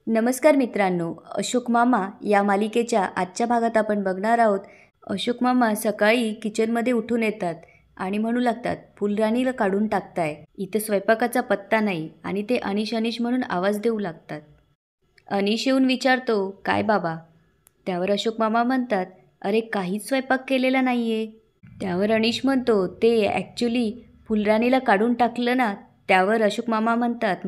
नमस्कार मित्रांनो, अशोक मामा या मालिकेच्या आजच्या भागात आपण बघणार आहोत. अशोक मामा सकाळी किचनमध्ये उठून येतात आणि म्हणू लागतात, फुलराणीला काढून टाकताय. इथं स्वयंपाकाचा पत्ता नाही आणि ते अनिश अनिश म्हणून आवाज देऊ लागतात. अनिश येऊन विचारतो, काय बाबा? त्यावर अशोक मामा म्हणतात, अरे काहीच स्वयंपाक केलेला नाही आहे. त्यावर अनिश म्हणतो, ते ॲक्च्युली फुलराणीला काढून टाकलं ना. त्यावर अशोक मामा म्हणतात,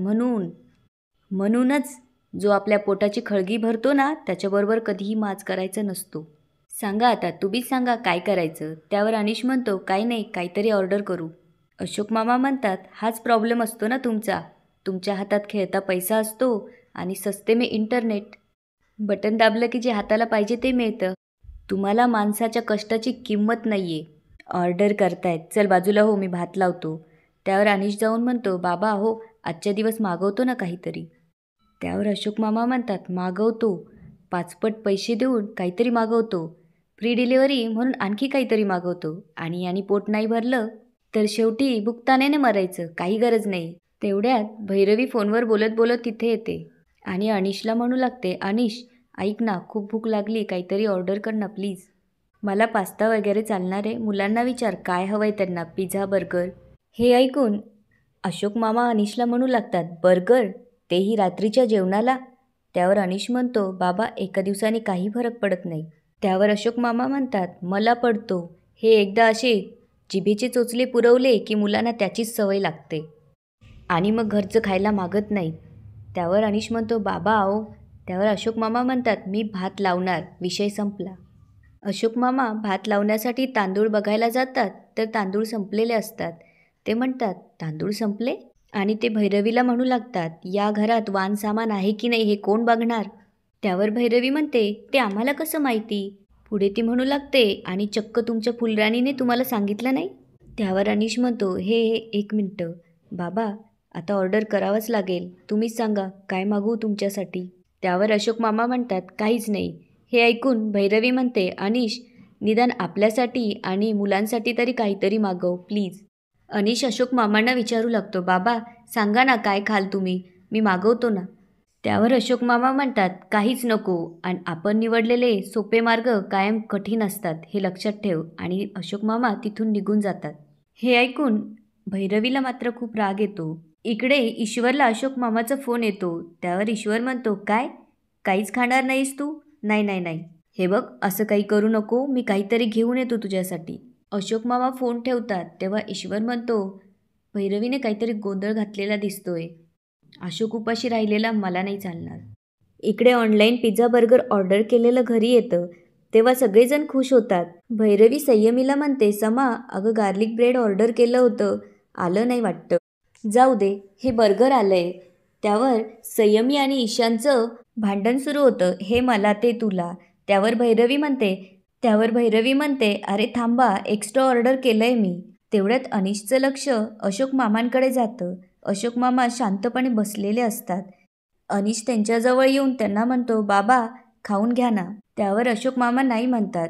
म्हणूनच जो आपल्या पोटाची खळगी भरतो ना, त्याच्याबरोबर कधीही माज करायचा नसतो. सांगा आता, तुम्हीच सांगा काय करायचं? त्यावर अनिश म्हणतो, काही नाही, काहीतरी ऑर्डर करू. अशोक मामा म्हणतात, हाच प्रॉब्लेम असतो ना तुमचा. तुमच्या हातात खेळता पैसा असतो आणि सस्ते में इंटरनेट. बटन दाबलं की जे हाताला पाहिजे ते मिळतं. तुम्हाला माणसाच्या कष्टाची किंमत नाही आहे. ऑर्डर करतायत, चल बाजूला हो, मी भात लावतो. त्यावर अनिश जाऊन म्हणतो, बाबा हो, आजच्या दिवस मागवतो ना काहीतरी. त्यावर अशोक मामा म्हणतात, मागवतो, 5 पट पैसे देऊन काहीतरी मागवतो, फ्री डिलिव्हरी म्हणून आणखी काहीतरी मागवतो, आणि पोट नाही भरलं तर शेवटी भुकतानेने मरायचं, काही गरज नाही. तेवढ्यात भैरवी फोनवर बोलत बोलत तिथे येते आणि अनिशला म्हणू लागते, अनिश ऐक ना, खूप भूक लागली, काहीतरी ऑर्डर कर ना प्लीज. मला पास्ता वगैरे चालणार आहे, मुलांना विचार काय हवं आहे त्यांना, पिझ्झा, बर्गर. हे ऐकून अशोक मामा अनिशला म्हणू लागतात, बर्गर, तेही रात्रीच्या जेवणाला? त्यावर अनिश म्हणतो, बाबा एका दिवसाने काही फरक पडत नाही. त्यावर अशोक मामा म्हणतात, मला पडतो. हे एकदा असे जिभेचे चोचले पुरवले की मुलांना त्याचीच सवय लागते आणि मग घरचं खायला मागत नाही. त्यावर अनिश म्हणतो, बाबा आओ. त्यावर अशोक मामा म्हणतात, मी भात लावणार, विषय संपला. अशोक मामा भात लावण्यासाठी तांदूळ बघायला जातात तर तांदूळ संपलेले असतात. ते म्हणतात, तांदूळ संपले? आणि ते भैरवीला म्हणू लागतात, या घरात वाण सामान आहे की नाही हे कोण बघणार? त्यावर भैरवी म्हणते, ते आम्हाला कसं माहिती? पुढे ती म्हणू लागते, आणि चक्क तुमच्या फुलराणीने तुम्हाला सांगितलं नाही? त्यावर अनिश म्हणतो, हे 1 मिनटं बाबा, आता ऑर्डर करावंच लागेल, तुम्हीच सांगा काय मागवू तुमच्यासाठी. त्यावर अशोक मामा म्हणतात, काहीच नाही. हे ऐकून भैरवी म्हणते, अनिश निदान आपल्यासाठी आणि मुलांसाठी तरी काहीतरी मागव प्लीज. अनिश अशोक मामांना विचारू लागतो, बाबा सांगा ना काय खाल तुम्ही, मी मागवतो ना. त्यावर अशोक मामा म्हणतात, काहीच नको, आणि आपण निवडलेले सोपे मार्ग कायम कठीण असतात हे लक्षात ठेव. आणि अशोक मामा तिथून निघून जातात. हे ऐकून भैरवीला मात्र खूप राग येतो. इकडे ईश्वरला अशोक मामाचा फोन येतो. त्यावर ईश्वर म्हणतो, काय, काहीच खाणार नाहीस तू? नाही नाही नाही, हे बघ असं काही करू नको, मी काहीतरी घेऊन येतो तुझ्यासाठी. अशोक मामा फोन ठेवतात. तेव्हा ईश्वर म्हणतो, भैरवीने काहीतरी गोंधळ घातलेला दिसतोय. अशोक उपाशी राहिलेला मला नाही चालणार. इकडे ऑनलाईन पिझ्झा बर्गर ऑर्डर केलेलं घरी येतं. तेव्हा सगळेजण खुश होतात. भैरवी संयमीला म्हणते, समा अगं गार्लिक ब्रेड ऑर्डर केलं होतं, आलं नाही वाटतं. जाऊ दे, हे बर्गर आलंय. त्यावर संयमी आणि ईशानचं भांडण सुरू होतं, हे मला ते तुला. त्यावर भैरवी म्हणते, अरे थांबा, एक्स्ट्रा ऑर्डर केलंय मी. तेवढ्यात अनिशचं लक्ष अशोक मामांकडे जातं. अशोक मामा शांतपणे बसलेले असतात. अनिश त्यांच्याजवळ येऊन त्यांना म्हणतो, बाबा खाऊन घ्या ना. त्यावर अशोक मामा नाही म्हणतात.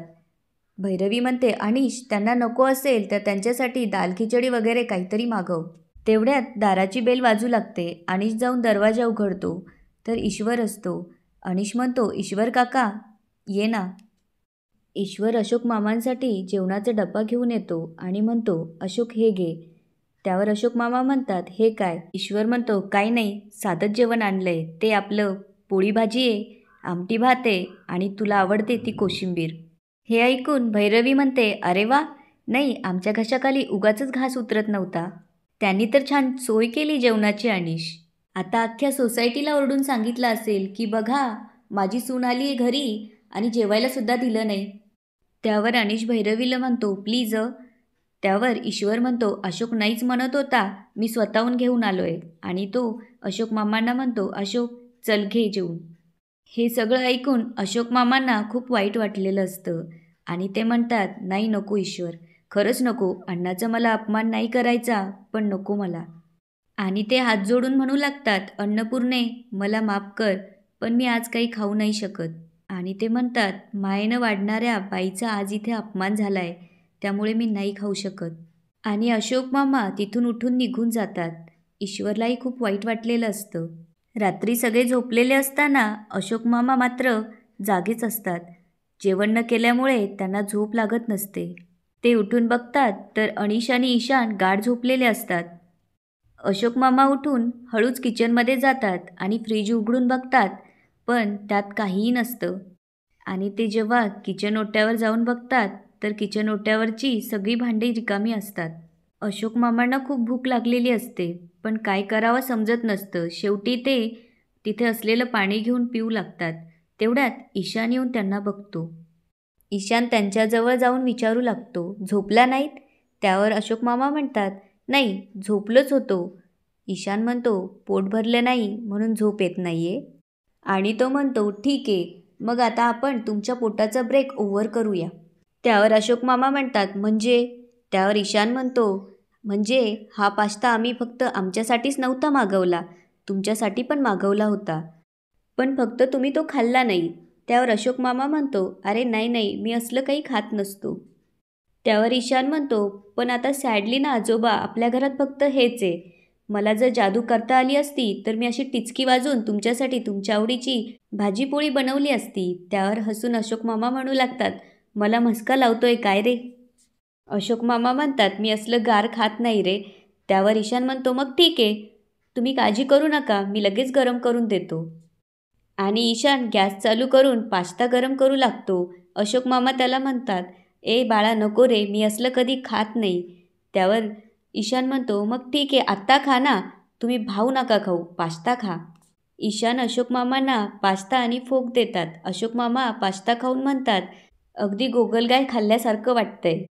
भैरवी म्हणते, अनिश त्यांना नको असेल तर त्यांच्यासाठी दाल खिचडी वगैरे काहीतरी मागव. तेवढ्यात दाराची बेल वाजू लागते. अनिश जाऊन दरवाजा उघडतो तर ईश्वर असतो. अनिश म्हणतो, ईश्वर काका ये ना. ईश्वर अशोक मामांसाठी जेवणाचा डब्बा घेऊन येतो आणि म्हणतो, अशोक हे घे. त्यावर अशोक मामा म्हणतात, हे काय? ईश्वर म्हणतो, काही नाही, साधंच जेवण आणलंय, ते आपलं पोळी भाजी आहे, आमटी भात आहे आणि तुला आवडते ती कोशिंबीर. हे ऐकून भैरवी म्हणते, अरे वा, नाही आमच्या घशाखाली उगाचच घास उतरत नव्हता, त्यांनी तर छान सोय केली जेवणाची. अनिश आता अख्ख्या सोसायटीला ओरडून सांगितलं असेल की बघा, माझी सून आली आहे घरी आणि जेवायला सुद्धा दिलं नाही. त्यावर अनिश भैरवीला म्हणतो, प्लीज. त्यावर ईश्वर म्हणतो, अशोक नाहीच म्हणत होता, मी स्वतःहून घेऊन आलोय. आणि तो अशोक मामांना म्हणतो, अशोक चल घे जेवून. हे सगळं ऐकून अशोक मामांना खूप वाईट वाटलेलं असतं आणि ते म्हणतात, नाही नको ईश्वर, खरंच नको, अण्णाचा मला अपमान नाही करायचा, पण नको मला. आणि ते हात जोडून म्हणू लागतात, अन्नपूर्णे मला माफ कर, पण मी आज काही खाऊ नाही शकत. आणि ते म्हणतात, मायेनं वाढणाऱ्या बाईचा आज इथे अपमान झालाय, त्यामुळे मी नाही खाऊ शकत. आणि अशोक मामा तिथून उठून निघून जातात. ईश्वरलाही खूप वाईट वाटलेलं असतं. रात्री सगळे झोपलेले असताना अशोक मामा मात्र जागेच असतात. जेवण न केल्यामुळे त्यांना झोप लागत नसते. ते उठून बघतात तर अनिश आणि ईशान गाढ झोपलेले असतात. अशोक मामा उठून हळूच किचनमध्ये जातात आणि फ्रीज उघडून बघतात, पण त्यात काहीही नसतं. आणि ते जेव्हा किचन ओट्यावर जाऊन बघतात तर किचन ओट्यावरची सगळी भांडी रिकामी असतात. अशोक मामांना खूप भूक लागलेली असते, पण काय करावं समजत नसतं. शेवटी ते तिथे असलेलं पाणी घेऊन पिऊ लागतात. तेवढ्यात ईशान येऊन त्यांना बघतो. ईशान त्यांच्याजवळ जाऊन विचारू लागतो, झोपला नाहीत? त्यावर अशोक मामा म्हणतात, नाही, झोपलोच होतो. ईशान म्हणतो, पोट भरलं नाही म्हणून झोप येत नाहीये? आणि तो म्हणतो, ठीक आहे, मग आता आपण तुमच्या पोटाचा ब्रेक ओव्हर करूया. त्यावर अशोक मामा म्हणतात, म्हणजे? त्यावर ईशान म्हणतो, म्हणजे हा पास्ता आम्ही फक्त आमच्यासाठीच नव्हता मागवला, तुमच्यासाठी पण मागवला होता, पण फक्त तुम्ही तो खाल्ला नाही. त्यावर अशोक मामा म्हणतो, अरे नाही नाही, मी असलं काही खात नसतो. त्यावर ईशान म्हणतो, पण आता सॅडली ना आजोबा, आपल्या घरात फक्त हेच आहे. मला जर जादू करता आली असती तर मी अशी टिचकी वाजवून तुमच्यासाठी तुमच्या आवडीची भाजीपोळी बनवली असती. त्यावर हसून अशोक मामा म्हणू लागतात, मला मस्का लावतोय काय रे? अशोक मामा म्हणतात, मी असलं गार खात नाही रे. त्यावर ईशान म्हणतो, मग ठीक आहे, तुम्ही काळजी करू नका, मी लगेच गरम करून देतो. आणि ईशान गॅस चालू करून पास्ता गरम करू लागतो. अशोक मामा त्याला म्हणतात, ए बाळा नको रे, मी असलं कधी खात नाही. त्यावर ईशान म्हणतो, मग ठीक आहे, आत्ता खा ना, तुम्ही भाऊ नका खाऊ, पास्ता खा. ईशान अशोक मामांना पास्ता आणि फोक देतात. अशोक मामा पास्ता खाऊन म्हणतात, अगदी गोगलगाय खाल्ल्यासारखं वाटतंय.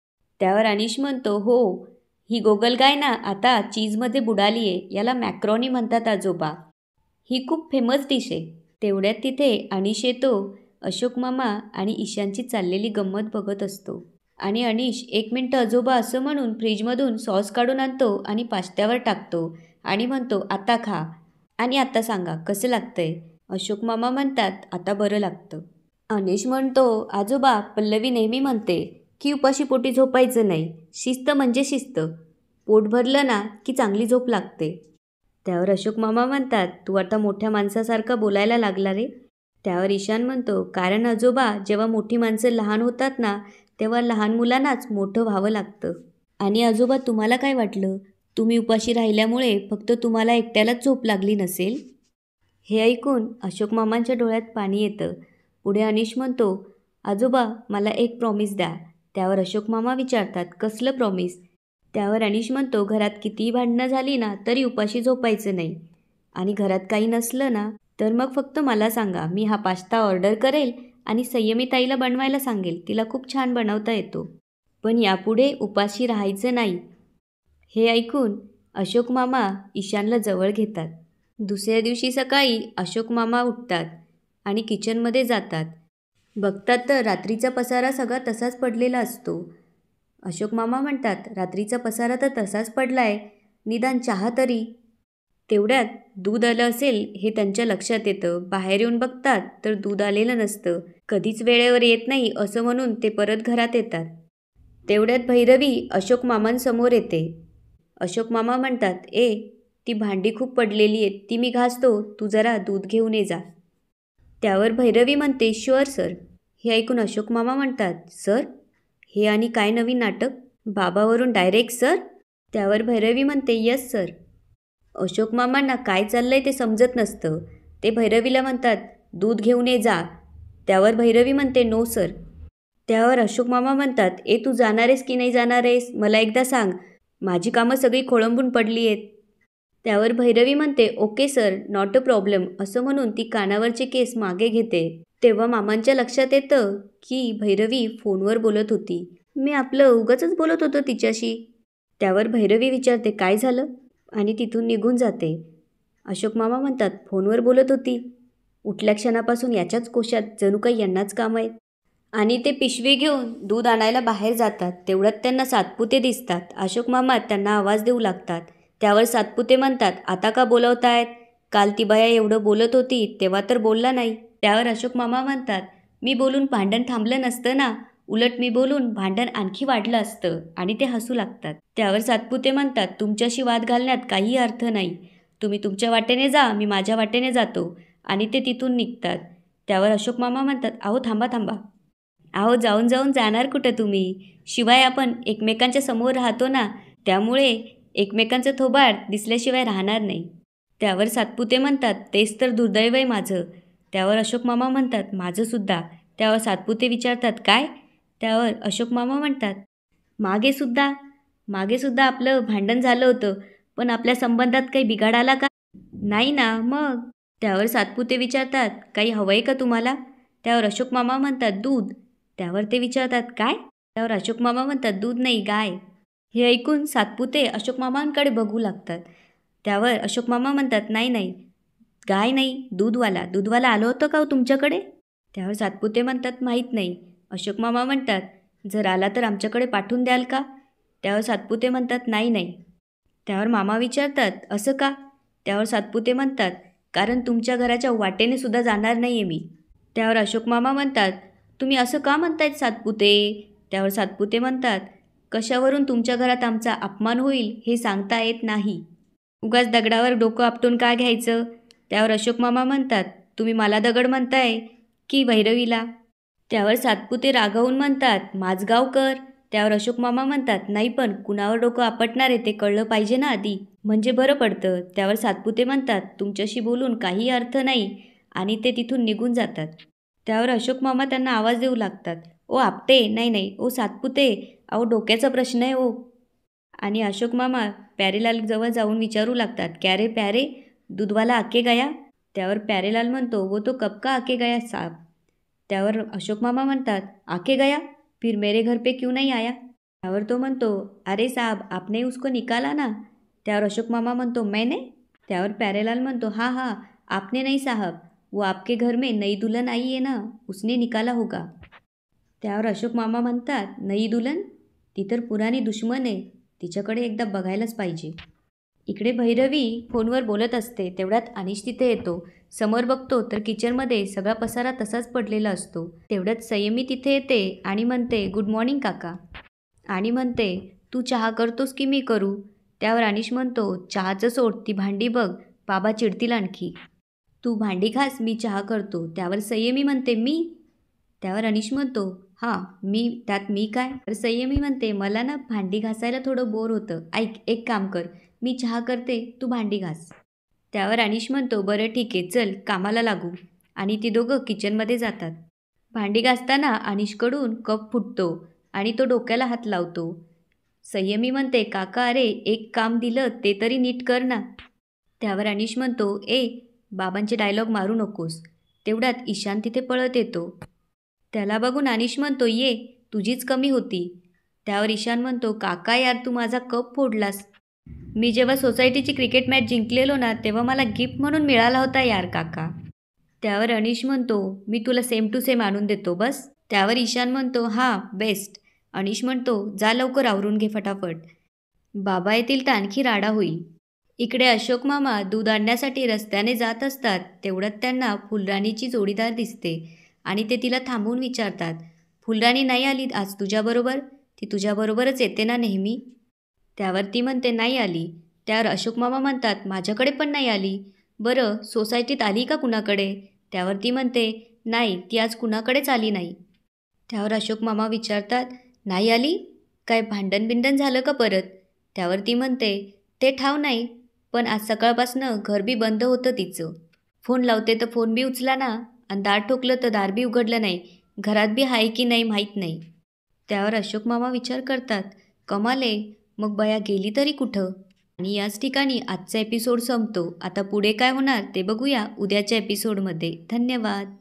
त्यावर अनिश म्हणतो, हो, ही गोगलगाय ना आता चीजमध्ये बुडाली आहे, याला मॅक्रॉनी म्हणतात आजोबा, ही खूप फेमस डिश आहे. तेवढ्यात तिथे अनिश येतो. अशोक मामा आणि ईशानची चाललेली गंमत बघत असतो. आणि अनिश, एक मिनटं आजोबा असं म्हणून फ्रीजमधून सॉस काढून आणतो आणि पास्त्यावर टाकतो आणि म्हणतो, आता खा आणि आता सांगा कसं लागतंय. अशोक मामा म्हणतात, आता बरं लागतं. अनिश म्हणतो, आजोबा, पल्लवी नेहमी म्हणते की उपाशी पोटी झोपायचं नाही, शिस्त म्हणजे शिस्त, पोट भरलं ना की चांगली झोप लागते. त्यावर अशोक मामा म्हणतात, तू आता मोठ्या माणसासारखा बोलायला लागला रे. त्यावर ईशान म्हणतो, कारण आजोबा, जेव्हा मोठी माणसं लहान होतात ना तेव्हा लहान मुलांनाच मोठं व्हावं लागतं. आणि आजोबा, तुम्हाला काय वाटलं, तुम्ही उपाशी राहिल्यामुळे फक्त तुम्हाला एकट्यालाच झोप लागली नसेल? हे ऐकून अशोक मामांच्या डोळ्यात पाणी येतं. पुढे अनिश म्हणतो, आजोबा, मला एक प्रॉमिस द्या. त्यावर अशोक मामा विचारतात, कसलं प्रॉमिस? त्यावर अनिश म्हणतो, घरात कितीही भांडणं झाली ना तरी उपाशी झोपायचं नाही. आणि घरात काही नसलं ना तर मग फक्त मला सांगा, मी हा पास्ता ऑर्डर करेल आणि संयमी ताईला बनवायला सांगेल, तिला खूप छान बनवता येतो. पण यापुढे उपाशी राहायचं नाही. हे ऐकून अशोक मामा ईशानला जवळ घेतात. दुसऱ्या दिवशी सकाळी अशोक मामा उठतात आणि किचनमध्ये जातात. बघतात तर रात्रीचा पसारा सगळा तसाच पडलेला असतो. अशोक मामा म्हणतात, रात्रीचा पसारा तर तसाच पडलाय, निदान चहा तरी. तेवढ्यात दूध आलं असेल हे त्यांच्या लक्षात येतं. बाहेर येऊन बघतात तर दूध आलेलं नसतं. कधीच वेळेवर येत नाही असं म्हणून ते परत घरात येतात. तेवढ्यात भैरवी अशोक मामांसमोर येते. अशोक मामा म्हणतात, ती भांडी खूप पडलेली आहेत, ती मी घासतो, तू जरा दूध घेऊन ये जा. त्यावर भैरवी म्हणते, शुअर सर. हे ऐकून अशोक मामा म्हणतात, सर, हे आणि काय नवीन नाटक, बाबावरून डायरेक्ट सर? त्यावर भैरवी म्हणते, यस सर. अशोक मामांना काय चाललंय ते समजत नसतं. ते भैरवीला म्हणतात, दूध घेऊन ये जा. त्यावर भैरवी म्हणते, नो सर. त्यावर अशोक मामा म्हणतात, तू जाणार आहेस की नाही जाणार आहेस, मला एकदा सांग, माझी कामं सगळी खोळंबून पडली आहेत. त्यावर भैरवी म्हणते, okay sir, not a problem, असं म्हणून ती कानावरचे केस मागे घेते. तेव्हा मामांच्या लक्षात येतं की भैरवी फोनवर बोलत होती. मी आपलं उगाचच बोलत होतो तिच्याशी. त्यावर भैरवी विचारते, काय झालं? आणि तिथून निघून जाते. अशोक मामा म्हणतात, फोनवर बोलत होती, उठल्या क्षणापासून याच्याच कोशात, जणू काही यांनाच काम आहेत. आणि ते पिशवी घेऊन दूध आणायला बाहेर जातात. तेवढ्यात त्यांना सातपुते दिसतात. अशोक मामा त्यांना आवाज देऊ लागतात. त्यावर सातपुते म्हणतात, आता का बोलवतायत? काल ती बाया एवढं बोलत होती तेव्हा तर बोलला नाही. त्यावर अशोक मामा म्हणतात, मी बोलून भांडण थांबलं नसतं ना, उलट मी बोलून भांडण आणखी वाढलं असतं. आणि ते हसू लागतात. त्यावर सातपुते म्हणतात, तुमच्याशी वाद घालण्यात काही अर्थ नाही. तुम्ही तुमच्या वाटेने जा, मी माझ्या वाटेने जातो. आणि ते तिथून निघतात. त्यावर अशोक मामा म्हणतात, अहो थांबा थांबा. अहो जाऊन जाऊन जाणार कुठं तुम्ही? शिवाय आपण एकमेकांच्या समोर राहतो ना, त्यामुळे एकमेकांचं थोबाड दिसल्याशिवाय राहणार नाही. त्यावर सातपुते म्हणतात, तेच तर दुर्दैव आहे माझं. त्यावर अशोक मामा म्हणतात, माझंसुद्धा. त्यावर सातपुते विचारतात, काय? त्यावर अशोक मामा म्हणतात, मागेसुद्धा आपलं भांडण झालं होतं, पण आपल्या संबंधात काही बिघाड आला का? नाही ना, मग? त्यावर सातपुते विचारतात, काही हवं आहे का तुम्हाला? त्यावर अशोक मामा म्हणतात, दूध. त्यावर ते विचारतात, काय? त्यावर अशोक मामा म्हणतात, दूध नाही, गाय. हे ऐकून सातपुते अशोक मामांकडे बघू लागतात. त्यावर अशोक मामा म्हणतात, नाही नाही, गाय नाही, दूधवाला आलो होतं का हो तुमच्याकडे? त्यावर सातपुते म्हणतात, माहीत नाही. अशोक मामा म्हणतात, जर आला तर आमच्याकडे पाठवून द्याल का? त्यावर सातपुते म्हणतात, नाही नाही. त्यावर मामा विचारतात, असं का? त्यावर सातपुते म्हणतात, कारण तुमच्या घराच्या वाटेने सुद्धा जाणार नाही आहे मी. त्यावर अशोक मामा म्हणतात, तुम्ही असं का म्हणतायत सातपुते? त्यावर सातपुते म्हणतात, कशावरून तुमच्या घरात आमचा अपमान होईल हे सांगता येत नाही. उगाच दगडावर डोकं आपटून का घ्यायचं? त्यावर अशोक मामा म्हणतात, तुम्ही मला दगड म्हणताय की भैरवीला? त्यावर सातपुते रागावून म्हणतात, माझगावकर. त्यावर अशोक मामा म्हणतात, नाही पण कुणावर डोकं आपटणार आहे ते कळलं पाहिजे ना आधी, म्हणजे बरं पडतं. त्यावर सातपुते म्हणतात, तुमच्याशी बोलून काही अर्थ नाही, आणि ते तिथून निघून जातात. त्यावर अशोक मामा त्यांना आवाज देऊ लागतात, ओ आपटे, नाही नाही, ओ सातपुते, अहो डोक्याचा प्रश्न आहे ओ. आणि अशोक मामा प्यारेलाल जवळ जाऊन विचारू लागतात, क्या रे प्यारे, दूधवाला आके गया? त्यावर प्यारेलाल म्हणतो, वो तो कब का आके गया साहब. त्यावर अशोक मामा म्हणतात, आके गया, फिर मेरे घर पे क्यों नहीं आया? त्यावर तो म्हणतो, अरे साहब आपने उसको निकाला ना. त्यावर अशोक मामा म्हणतो, मैंने? त्यावर प्यारेलाल म्हणतो, हाँ हाँ, आपने नहीं साहब, वो आपके घर में नई दुल्हन आई है ना, उसने निकाला होगा. त्यावर अशोक मामा म्हणतात, नई दुल्हन? ती तर पुराणी दुश्मन आहे, तिच्याकडे एकदा बघायलाच पाहिजे. इकडे भैरवी फोनवर बोलत असते. तेवढ्यात अनिश तिथे येतो. समोर बघतो तर किचनमध्ये सगळा पसारा तसाच पडलेला असतो. तेवढ्यात संयमी तिथे येते आणि म्हणते, गुड मॉर्निंग काका. आणि म्हणते, तू चहा करतोस की मी करू? त्यावर अनिश म्हणतो, चहाचं सोड, ती भांडी बघ, बाबा चिडतील आणखी. तू भांडी घास, मी चहा करतो. त्यावर संयमी म्हणते, मी? त्यावर अनिश म्हणतो, हां मी काय? तर संयमी म्हणते, मला ना भांडी घासायला थोडं बोर होतं. ऐक, एक काम कर, मी चहा करते, तू भांडी घास. त्यावर अनिश म्हणतो, बरं ठीक आहे, चल कामाला लागू. आणि ती दोघं किचनमध्ये जातात. भांडी घासताना अनिशकडून कप फुटतो आणि तो डोक्याला हात लावतो. संयमी म्हणते, काका अरे एक काम दिलं ते तरी नीट कर ना. त्यावर अनिश म्हणतो, बाबांचे डायलॉग मारू नकोस. तेवढ्यात ईशान तिथे पळत येतो. त्याला बघून अनिश म्हणतो, ये, तुझीच कमी होती. त्यावर ईशान म्हणतो, काका यार तू माझा कप फोडलास. मी जेव्हा सोसायटीची क्रिकेट मॅच जिंकलेलो ना, तेव्हा मला गिफ्ट म्हणून मिळाला होता यार काका. त्यावर अनिश म्हणतो, मी तुला सेम टू सेम आणून देतो बस. त्यावर ईशान म्हणतो, हां बेस्ट. अनिश म्हणतो, जा लवकर आवरून घे फटाफट, बाबा येतील तर आणखी राडा होईल. इकडे अशोक मामा दूध आणण्यासाठी रस्त्याने जात असतात. तेवढ्यात त्यांना फुलराणीची जोडीदार दिसते आणि ते तिला थांबवून विचारतात, फुलराणी नाही आली आज तुझ्याबरोबर? ती तुझ्याबरोबरच येते ना नेहमी? त्यावर ती म्हणते, नाही आली. त्यावर अशोक मामा म्हणतात, माझ्याकडे पण नाही आली. बरं सोसायटीत आली का कुणाकडे? त्यावर ती म्हणते, नाही ती आज कुणाकडेच आली नाही. त्यावर अशोक मामा विचारतात, नाही आली? काय भांडण बिंडण झालं का परत? त्यावर ती म्हणते, ते ठाव नाही, पण आज सकाळपासनं घर बी बंद होतं तिचं. फोन लावते तर फोन बी उचला ना, आणि दार ठोकलं तर दार बी उघडलं नाही, घरात बी आहे की नाही माहीत नाही. त्यावर अशोक मामा विचार करतात, कमाले, मग बया गेली तरी कुठं? आणि याच ठिकाणी आजचा एपिसोड संपतो. आता पुढे काय होणार ते बघूया उद्याच्या एपिसोडमध्ये. धन्यवाद.